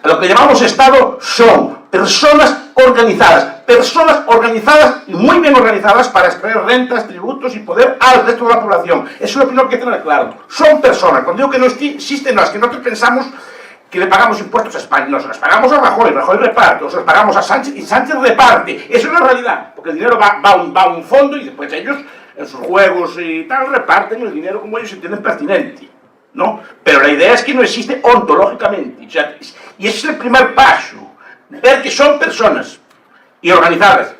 lo que llamamos Estado son personas organizadas y muy bien organizadas para extraer rentas, tributos y poder al resto de la población. Eso es lo primero que hay que tener claro. Son personas. Cuando digo que no existen, no es que nosotros pensamos que le pagamos impuestos a España. No, se los pagamos a Rajoy reparte, o se los pagamos a Sánchez y Sánchez reparte. Eso es la realidad, porque el dinero va a un fondo y después ellos, en sus juegos y tal, reparten el dinero como ellos entienden pertinente, ¿no? Pero la idea es que no existe ontológicamente. O sea, y ese es el primer paso, ver que son personas y organizadas.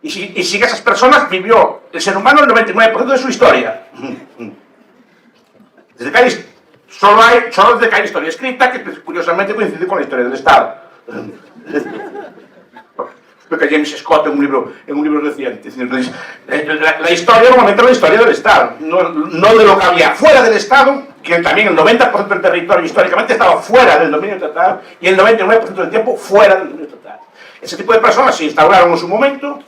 Y si esas personas vivió el ser humano el 99% de su historia. Desde que hay, solo desde que hay historia escrita, que curiosamente coincide con la historia del Estado. Lo que James Scott en un libro reciente. La historia normalmente es la historia del Estado, no de lo que había fuera del Estado, que también el 90% del territorio históricamente estaba fuera del dominio estatal y el 99% del tiempo fuera del dominio estatal. Ese tipo de personas se instauraron en su momento,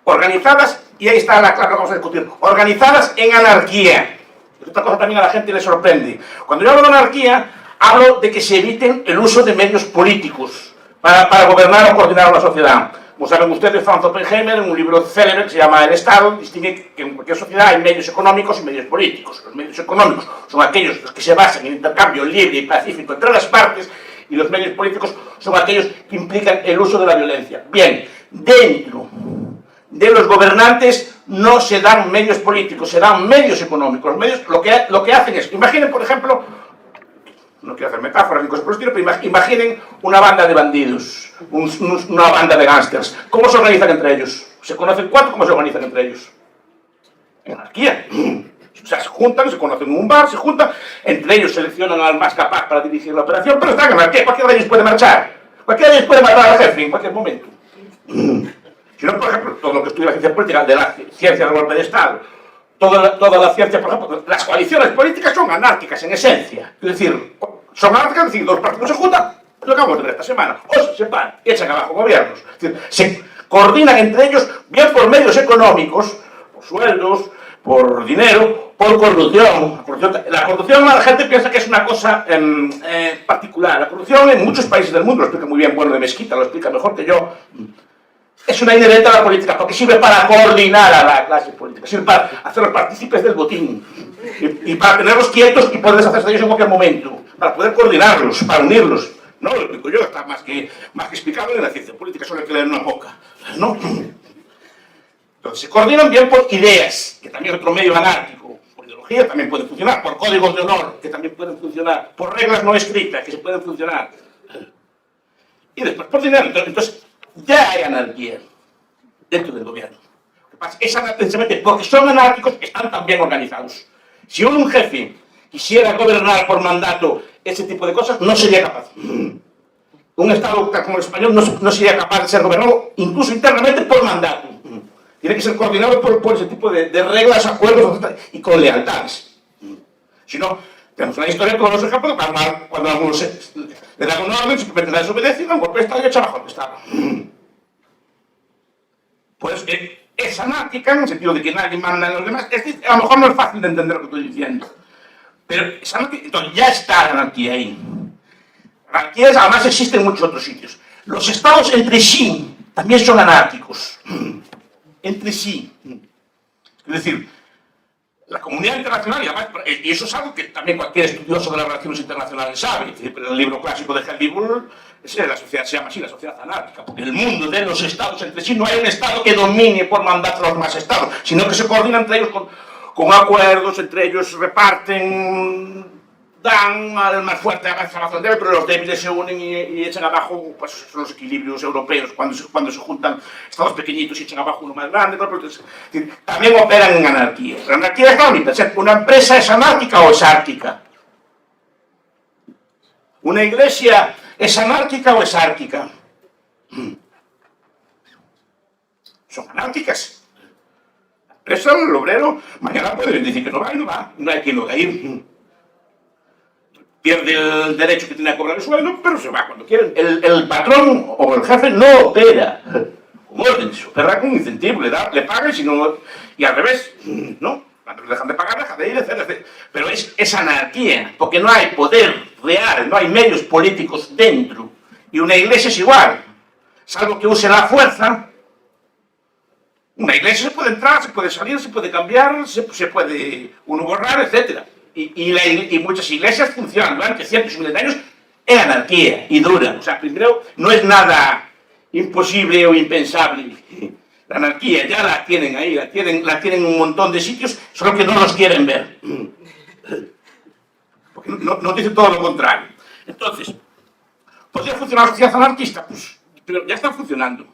organizadas, y ahí está la clave que vamos a discutir, organizadas en anarquía. Otra cosa también a la gente le sorprende. Cuando yo hablo de anarquía, hablo de que se eviten el uso de medios políticos para gobernar o coordinar una sociedad. Como saben ustedes, Franz Oppenheimer, en un libro célebre que se llama El Estado, distingue que en cualquier sociedad hay medios económicos y medios políticos. Los medios económicos son aquellos los que se basan en intercambio libre y pacífico entre las partes, y los medios políticos son aquellos que implican el uso de la violencia. Bien, dentro de los gobernantes no se dan medios políticos, se dan medios económicos. Los medios lo que hacen es, imaginen, por ejemplo, no quiero hacer metáforas ni cosas por el estilo, pero imaginen una banda de bandidos, una banda de gángsters. ¿Cómo se organizan entre ellos? ¿Se conocen cuatro? ¿Cómo se organizan entre ellos? En anarquía. O sea, se juntan, se conocen en un bar, se juntan, entre ellos seleccionan al más capaz para dirigir la operación, pero están en anarquía. Cualquiera de ellos puede marchar. Cualquiera de ellos puede matar al jefe en cualquier momento. Si no, por ejemplo, todo lo que estudia la ciencia política, de la ciencia del golpe de Estado, toda la ciencia, por ejemplo, las coaliciones políticas son anárquicas en esencia. Es decir, son anárquicas, es decir, dos partidos se juntan, lo que acabamos de ver esta semana, o se separan y echan abajo gobiernos. Es decir, se coordinan entre ellos, bien por medios económicos, por sueldos, por dinero, por corrupción. La corrupción, la gente piensa que es una cosa particular. La corrupción en muchos países del mundo, lo explica muy bien Bueno de Mesquita, lo explica mejor que yo, es una inherente a la política, porque sirve para coordinar a la clase política, sirve para hacerlos partícipes del botín, y para tenerlos quietos y poder deshacerse de ellos en cualquier momento, para poder coordinarlos, para unirlos. No lo explico yo, está más que explicado en la ciencia política, solo hay que leer una poca, ¿no? Entonces se coordinan bien por ideas, que también es otro medio anárquico, por ideología también pueden funcionar, por códigos de honor, que también pueden funcionar, por reglas no escritas, que se pueden funcionar, y después por dinero. Entonces ya hay anarquía dentro del gobierno. Lo que pasa es que precisamente porque son anárquicos, están tan bien organizados. Si un jefe quisiera gobernar por mandato ese tipo de cosas, no sería capaz. Un Estado como el español no sería capaz de ser gobernado, incluso internamente, por mandato. Tiene que ser coordinado por ese tipo de reglas, acuerdos y con lealtades. Si no, tenemos una historia, todos los ejemplos, cuando algunos le dan una orden, simplemente la desobedecen, dan un golpe de Estado y echan abajo el Estado. Pues es anárquica en el sentido de que nadie manda en los demás. A lo mejor no es fácil de entender lo que estoy diciendo. Pero es anárquica, entonces ya está la anarquía ahí. La anarquía además existe en muchos otros sitios. Los estados entre sí también son anárquicos. Entre sí. Es decir, la comunidad internacional, y además, y eso es algo que también cualquier estudioso de las relaciones internacionales sabe. El libro clásico de Henry Bull, la sociedad se llama así, la sociedad anárquica, porque el mundo de los estados entre sí no hay un estado que domine por mandato a los demás estados, sino que se coordinan entre ellos con acuerdos, entre ellos reparten, dan al más fuerte a la más débil, pero los débiles se unen y echan abajo, pues son los equilibrios europeos, cuando se juntan estados pequeñitos y echan abajo uno más grande, pero también operan en anarquía. La anarquía es la única. ¿Una empresa es anárquica o es árquica? ¿Una iglesia es anárquica o es árquica? Son anárquicas. La empresa, el obrero, mañana puede decir que no va y no va, no hay quien lo haga ir. Pierde el derecho que tiene a cobrar el sueldo, pero se va cuando quieren. El patrón o el jefe no opera con órdenes, opera con incentivo, le paga y si no, y al revés, ¿no? Cuando dejan de pagar, dejan de ir, etc. Pero es anarquía, porque no hay poder real, no hay medios políticos dentro Y una iglesia es igual, salvo que use la fuerza. Una iglesia se puede entrar, se puede salir, se puede cambiar, se puede uno borrar, etc. Y muchas iglesias funcionan durante cientos y miles de años en anarquía y duran. O sea, primero, no es nada imposible o impensable. La anarquía ya la tienen ahí, la tienen en un montón de sitios, solo que no los quieren ver. Porque no dicen todo lo contrario. Entonces, ¿podría funcionar la sociedad anarquista? Pues, pero ya está funcionando.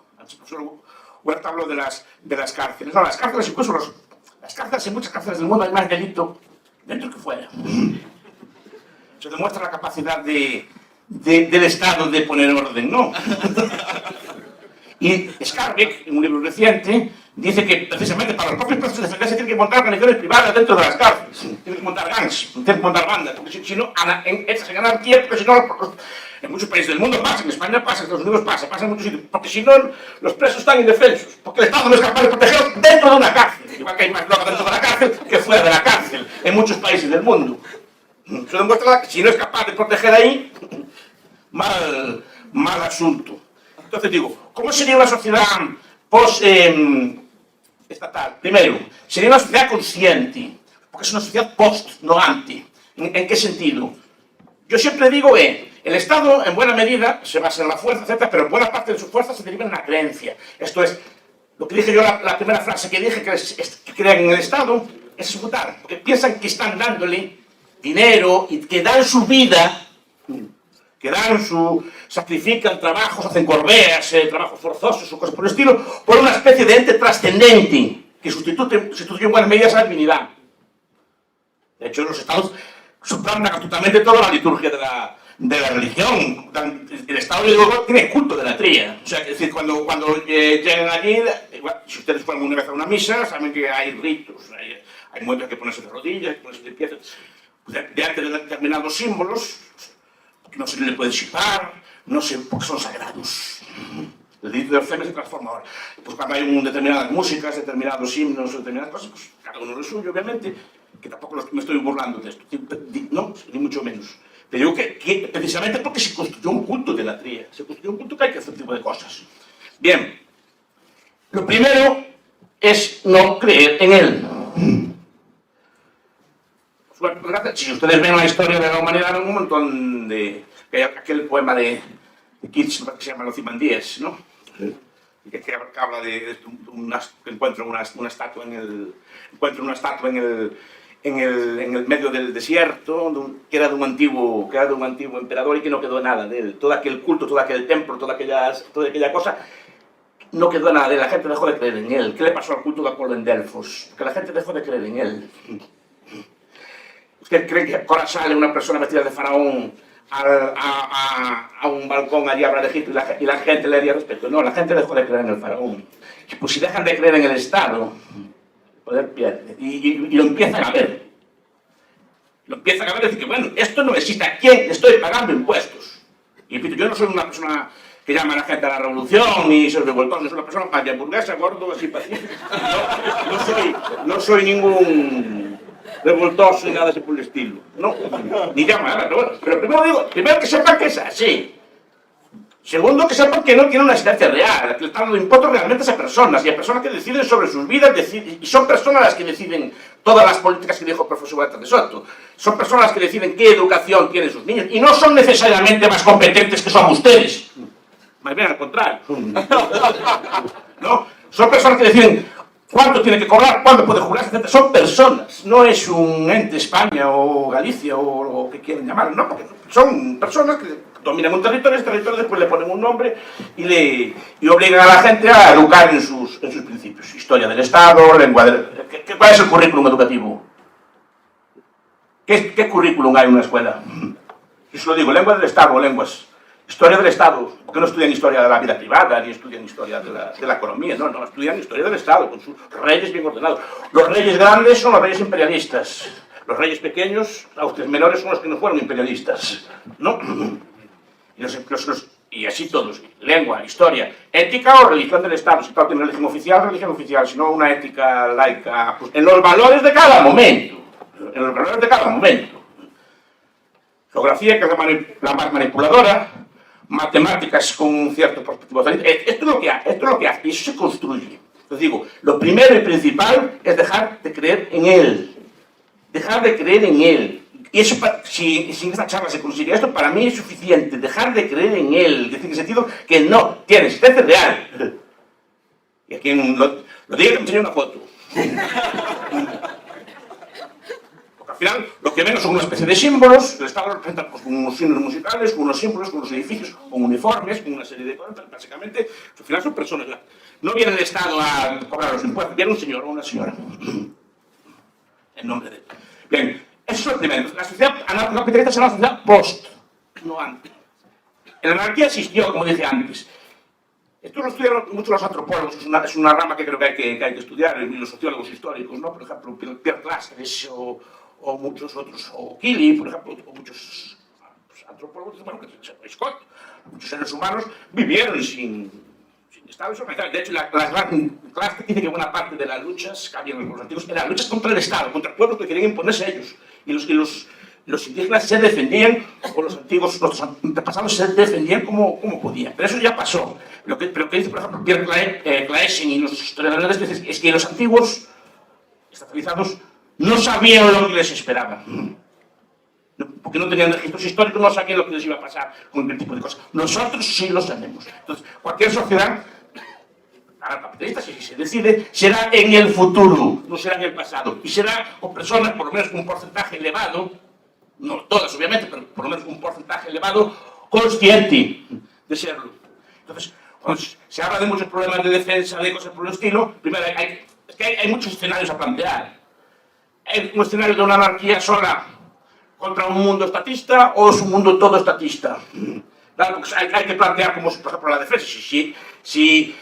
Solo Huerta habló de las cárceles. No, las cárceles, incluso las cárceles, en muchas cárceles del mundo hay más delito dentro que fuera. Se demuestra la capacidad del Estado de poner orden, ¿no? Y Skarbek, en un libro reciente, dice que precisamente para los propios presos de defenderse tienen que montar organizaciones privadas dentro de las cárceles. Tienen que montar gangs, tienen que montar bandas, porque si no, entras en anarquía, porque si no, en muchos países del mundo pasa, en España pasa, en Estados Unidos pasa en muchos sitios, porque si no, los presos están indefensos, porque el Estado no es capaz de protegerlos dentro de una cárcel. Igual que hay más droga dentro de la cárcel que fuera de la cárcel, en muchos países del mundo. Eso demuestra que si no es capaz de proteger ahí, mal asunto. Entonces digo, ¿cómo sería una sociedad post-estatal? Primero, sería una sociedad consciente, porque es una sociedad post, no anti. ¿En qué sentido? Yo siempre digo, el Estado en buena medida se basa en la fuerza, etc., pero en buena parte de su fuerza se deriva en la creencia. Esto es, lo que dije yo, la primera frase que dije, que crean en el Estado, es ejecutar, porque piensan que están dándole dinero y que dan su vida, sacrifican trabajos, hacen correas, trabajos forzosos o cosas por el estilo, por una especie de ente trascendente que sustituye en buena medida esa divinidad. De hecho, los estados suplantan absolutamente toda la liturgia de la religión. El Estado tiene culto de la tría. O sea, es decir, cuando llegan allí, si ustedes fueron una vez a una misa, saben que hay ritos, hay momentos que ponerse de rodillas, que ponerse de pies, de antes de determinados símbolos, que no se les puede chipar, no sé, porque son sagrados. El rito de Orfeo se transforma ahora. Pues cuando hay determinadas músicas, determinados himnos, determinadas cosas, pues cada uno lo suyo, obviamente, que tampoco me estoy burlando de esto, no, ni mucho menos. Pero digo que precisamente porque se construyó un culto de la tría, se construyó un culto que hay que hacer este tipo de cosas. Bien, lo primero es no creer en él. Bueno, si ustedes ven la historia de la humanidad, hay un montón de... Que hay aquel poema de Keats que se llama Los Cimandíes, ¿no? Que habla de que encuentra una estatua en el medio del desierto, que era de un antiguo emperador y que no quedó nada de él. Todo aquel culto, todo aquel templo, toda aquella cosa, no quedó nada de él. La gente dejó de creer en él. ¿Qué le pasó al culto de Apolo en Delfos? Que la gente dejó de creer en él. ¿Usted cree que ahora sale una persona vestida de faraón a un balcón allí a hablar de Egipto y la gente le daría respeto? No, la gente dejó de creer en el faraón. Pues si dejan de creer en el Estado, el poder pierde. Y lo empiezan a ver. Lo empiezan a ver y decir que, bueno, esto no existe. ¿A quién estoy pagando impuestos? Y repito, yo no soy una persona que llama a la gente a la revolución y se revoltó, no soy una persona para hamburguesa, gordo, así pacífico. No soy ningún revoltoso ni nada así por el estilo. No, ni llama nada, pero primero que sepan que es así. Segundo, que sepan que no tiene una existencia real, que le están dando impuestos realmente a esas personas, y a personas que deciden sobre sus vidas, y son personas las que deciden todas las políticas que dijo el profesor Huerta de Soto. Son personas las que deciden qué educación tienen sus niños, y no son necesariamente más competentes que son ustedes. Más bien al contrario. ¿No? Son personas que deciden cuánto tiene que cobrar, cuándo puede jubilarse, etc. Son personas, no es un ente España o Galicia o lo que quieren llamar, no, porque son personas que dominan un territorio, ese territorio después le ponen un nombre y obligan a la gente a educar en sus principios. Historia del Estado, lengua ¿cuál es el currículum educativo? ¿Qué currículum hay en una escuela? Yo se lo digo, lengua del Estado o lenguas. Historia del Estado, porque no estudian historia de la vida privada, ni estudian historia de la economía, no, estudian historia del Estado, con sus reyes bien ordenados. Los reyes grandes son los reyes imperialistas, los reyes pequeños, los menores son los que no fueron imperialistas, ¿no? Y así todos, lengua, historia, ética o religión del Estado, si todo tiene religión oficial, si no una ética laica, pues en los valores de cada momento, Geografía, que es la más manipuladora, matemáticas con un cierto perspectiva. Esto es lo que hace, y eso se construye. Entonces digo, lo primero y principal es dejar de creer en él. Dejar de creer en él. Y eso, si en esta charla se consigue esto, para mí es suficiente. Dejar de creer en él. Es decir, en el sentido que no tiene existencia real. Y a quien lo diga que me enseñe una foto. Porque al final lo que ven son una especie de símbolos. El Estado lo representa pues, con unos signos musicales, con unos símbolos, con unos edificios, con uniformes, con una serie de cosas. Básicamente, al final son personas. No viene el Estado a cobrar los impuestos, viene un señor o una señora. En nombre de él. Bien, eso es lo primero. La sociedad anarcocapitalista será una sociedad post, no antes. La anarquía existió, como dije antes. Esto lo estudian mucho los antropólogos, es una rama que creo que hay que estudiar, y los sociólogos históricos, ¿no? Por ejemplo, Pierre Clastres o muchos otros, o Killy, por ejemplo, o muchos antropólogos, bueno, Scott, muchos seres humanos vivieron sin Estado organizado. De hecho, Clastres dice que buena parte de las luchas que había en los antiguos eran luchas contra el Estado, contra pueblos que querían imponerse a ellos. Y los indígenas se defendían, o los antiguos, los antepasados se defendían como podían. Pero eso ya pasó. Lo que dice, por ejemplo, Pierre Claessens y los historiadores es que los antiguos estatalizados no sabían lo que les esperaba. Porque no tenían registros históricos, no sabían lo que les iba a pasar con el tipo de cosas. Nosotros sí lo sabemos. Entonces, cualquier sociedad capitalista, si se decide, será en el futuro, no será en el pasado. Y será con personas, por lo menos con un porcentaje elevado, no todas obviamente, pero por lo menos con un porcentaje elevado, consciente de serlo. Entonces, cuando se habla de muchos problemas de defensa, de cosas por el estilo, primero es que hay muchos escenarios a plantear. Hay un escenario de una anarquía sola contra un mundo estatista o es un mundo todo estatista. Claro, porque hay que plantear como, por ejemplo, la defensa. Si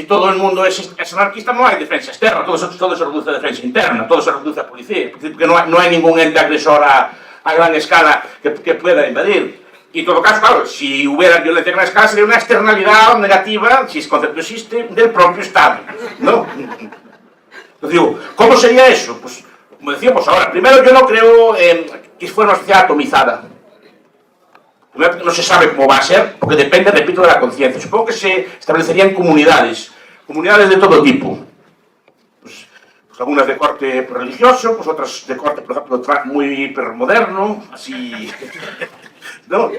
todo el mundo es anarquista, no hay defensa externa, todo se reduce a defensa interna, todo se reduce a policía, porque no hay ningún ente agresor a gran escala que pueda invadir. Y en todo caso, claro, si hubiera violencia a gran escala, sería una externalidad negativa, si ese concepto existe, del propio Estado, ¿no? Entonces digo, ¿cómo sería eso? Pues, como decíamos ahora, primero yo no creo que fuera una sociedad atomizada. No se sabe cómo va a ser, porque depende, repito, de la conciencia. Supongo que se establecerían comunidades de todo tipo. Pues algunas de corte religioso, pues otras de corte, por ejemplo, muy hipermoderno, así... ¿No?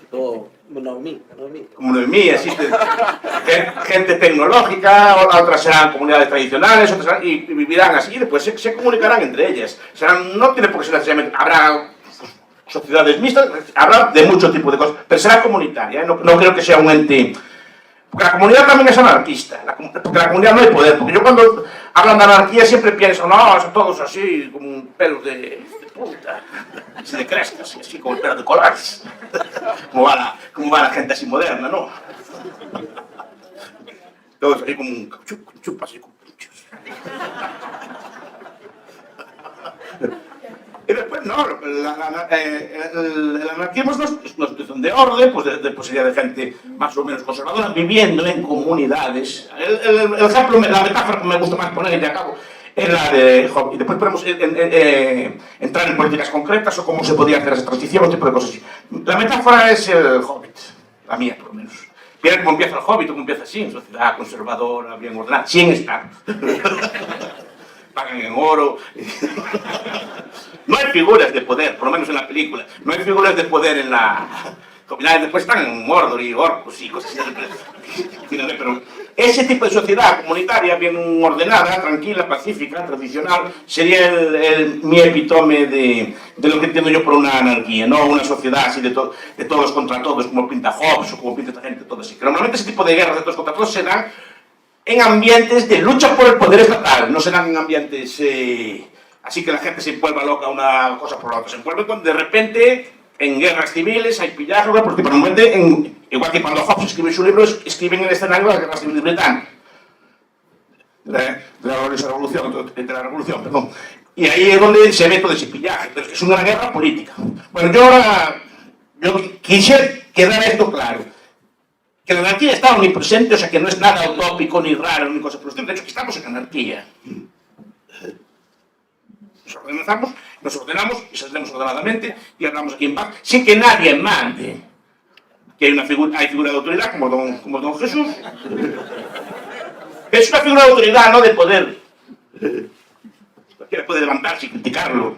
Como Noemí, existe gente tecnológica, otras serán comunidades tradicionales, otras y vivirán así, y después se comunicarán entre ellas. No tiene por qué ser necesariamente... Habrá sociedades mixtas, habrá de mucho tipo de cosas, pero será comunitaria, ¿eh? No creo que sea un ente... Porque la comunidad también es anarquista, porque la comunidad no hay poder, porque yo cuando hablan de anarquía siempre pienso, no, son todos así, como pelos de punta, así de crestas, así como pelos de colores, como va la gente así moderna, ¿no? Todos así como un chupa, así como pinchos. Y después, no, el anarquismo es una situación de orden, pues sería de gente más o menos conservadora, viviendo en comunidades. El ejemplo, la metáfora que me gusta más poner, y te acabo, es la de Hobbes. Y después podemos entrar en políticas concretas o cómo se podría hacer esa transición, un tipo de cosas así. La metáfora es el Hobbit, la mía por lo menos. Mira cómo empieza el Hobbit, cómo empieza así, en sociedad conservadora, bien ordenada, sin estar. Pagan en oro. No hay figuras de poder, por lo menos en la película. No hay figuras de poder en la... Después están en Mordor y orcos y cosas así. Pero ese tipo de sociedad comunitaria, bien ordenada, tranquila, pacífica, tradicional, sería mi epítome de lo que entiendo yo por una anarquía, no una sociedad así de todos contra todos, como pinta Hobbes o como pinta esta gente, todo así. Que normalmente ese tipo de guerras de todos contra todos se dan en ambientes de lucha por el poder estatal, no serán en ambientes así que la gente se envuelva loca una cosa por la otra. Se envuelve cuando de repente en guerras civiles hay pillaje, porque normalmente, igual que cuando Hobbes escribe su libro, escriben en el escenario de las guerras civiles británicas. De la revolución, perdón. Y ahí es donde se ve todo ese pillaje, pero es una guerra política. Bueno, yo quisiera quedar esto claro. Que la anarquía está omnipresente, o sea que no es nada utópico, ni raro, ni cosa por el estilo. De hecho, que estamos en anarquía. Nos ordenamos y saldremos ordenadamente y hablamos aquí en paz, sin que nadie mande. que hay figura de autoridad como don Jesús. Es una figura de autoridad, no de poder. Cualquiera puede levantarse y criticarlo.